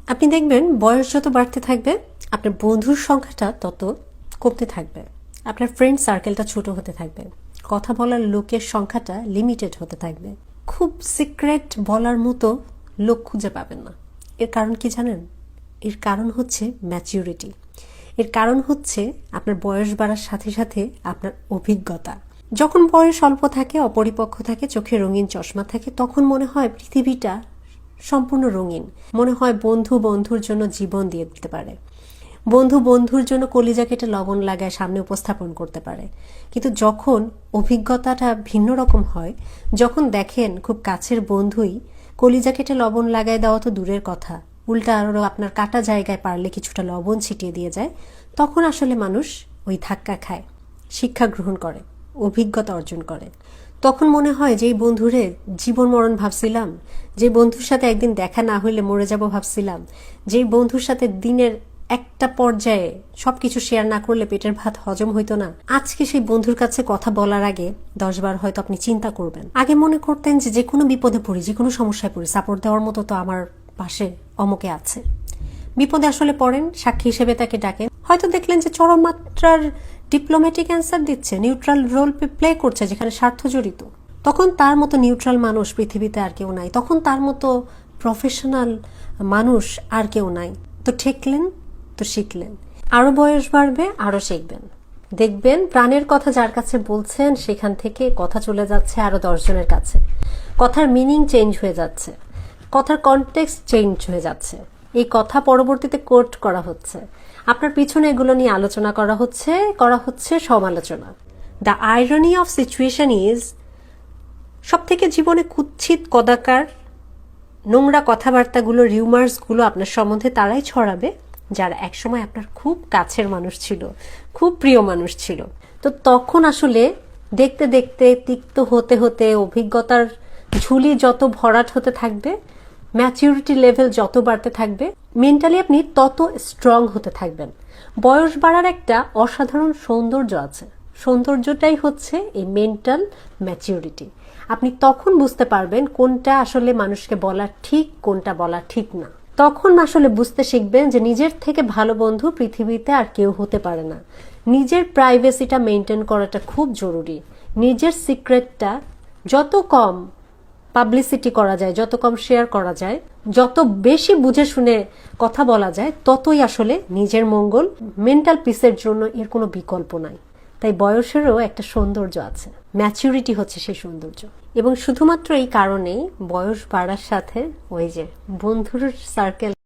আপনি দেখবেন বয়স যত বাড়তে থাকবে আপনার বন্ধুর সংখ্যাটা তত কমতে থাকবে, আপনার ফ্রেন্ড সার্কেলটা ছোট হতে থাকবে, কথা বলার লোকের সংখ্যাটা লিমিটেড হতে থাকবে, খুব সিক্রেট বলার মতো লোক খুঁজে পাবেন না। এর কারণ কি জানেন? এর কারণ হচ্ছে ম্যাচিউরিটি। এর কারণ হচ্ছে আপনার বয়স বাড়ার সাথে সাথে আপনার অভিজ্ঞতা। যখন বয়স অল্প থাকে, অপরিপক্ক থাকে, চোখে রঙিন চশমা থাকে, তখন মনে হয় পৃথিবীটা সম্পূর্ণ রঙিন। মনে হয় বন্ধু বন্ধুর জন্য জীবন দিয়ে দিতে পারে, বন্ধু বন্ধুর জন্য কলিজা কেটে লবণ লাগায় সামনে উপস্থাপন করতে পারে। কিন্তু যখন অভিজ্ঞতাটা ভিন্ন রকম হয়, যখন দেখেন খুব কাছের বন্ধুই কলিজা কেটে লবণ লাগায় দেওয়া তো দূরের কথা, উল্টা আরও আপনার কাটা জায়গায় পারলে কিছুটা লবণ ছিটিয়ে দিয়ে যায়, তখন আসলে মানুষ ওই ধাক্কা খায়, শিক্ষা গ্রহণ করে, অভিজ্ঞতা অর্জন করে। তখন মনে হয় যে এই বন্ধুরে জীবন মরণ ভাবছিলাম, যে বন্ধুর সাথে একদিন দেখা না হইলে মরে যাব ভাবছিলাম, যে বন্ধুর সাথে দিনের একটা পর্যায়ে সবকিছু শেয়ার না করলে পেটের ভাত হজম হইতো না, আজকে সেই বন্ধুর কাছে কথা বলার আগে 10 বার হয়তো আপনি চিন্তা করবেন। আগে মনে করতেন যে কোনো বিপদে পড়ি, যে কোনো সমস্যায় পড়ি, সাপোর্ট দেওয়ার মতো তো আমার পাশে অমুকে আছে। বিপদে আসলে পড়েন, সাক্ষী হিসেবে তাকে ডাকেন, হয়তো দেখলেন যে চরম মাত্রার ডিপ্লোম্যাটিক অ্যান্সার দিচ্ছে, নিউট্রাল রোল প্লে করছে যেখানে স্বার্থ জড়িত। তখন তার মতো নিউট্রাল মানুষ পৃথিবীতে আর কেউ নাই, তখন তার মতো প্রফেশনাল মানুষ আর কেউ নাই। তো ঠেকলেন, তো শিখলেন। আরো বয়স বাড়বে, আরো শিখবেন। দেখবেন প্রাণের কথা যার কাছে বলছেন সেখান থেকে কথা চলে যাচ্ছে আরো 10 জনের কাছে, কথার মিনিং চেঞ্জ হয়ে যাচ্ছে, কথার কনটেক্সট চেঞ্জ হয়ে যাচ্ছে, এই কথা পরবর্তীতে কোট করা হচ্ছে, আপনার পিছনে এগুলো নিয়ে আলোচনা করা হচ্ছে সমালোচনা। The irony of situation is, সব থেকে জীবনে কুৎসিত কদাকার নোংরা কথাবার্তাগুলো, রিউমার্সগুলো আপনার সম্বন্ধে তারাই ছড়াবে যারা একসময় আপনার খুব কাছের মানুষ ছিল, খুব প্রিয় মানুষ ছিল। তো তখন আসলে দেখতে দেখতে তিক্ত হতে হতে অভিজ্ঞতার ঝুলি যত ভরাট হতে থাকবে, ম্যাচিউরিটি লেভেল যত বাড়তে থাকবে, মেন্টালি আপনি তত স্ট্রং হতে থাকবেন। বয়স বাড়ার একটা অসাধারণ সৌন্দর্য আছে, সৌন্দর্যটাই হচ্ছে এই মেন্টাল ম্যাচিউরিটি। আপনি তখন বুঝতে পারবেন কোনটা আসলে মানুষকে বলা ঠিক, কোনটা বলা ঠিক না। তখন আসলে বুঝতে শিখবেন যে নিজের থেকে ভালো বন্ধু পৃথিবীতে আর কেউ হতে পারে না। নিজের প্রাইভেসিটা মেনটেন করাটা খুব জরুরি। নিজের সিক্রেটটা যত কম পাবলিসিটি করা যায়, যত কম শেয়ার করা যায়, যত বেশি বুঝে শুনে কথা বলা যায়, ততই আসলে নিজের মঙ্গল। মেন্টাল পিসের জন্য এর কোনো বিকল্প নাই। তাই বয়সেরও একটা সৌন্দর্য আছে, ম্যাচুরিটি হচ্ছে সেই সৌন্দর্য। এবং শুধুমাত্র এই কারণেই বয়স বাড়ার সাথে ওই যে বন্ধুর সার্কেল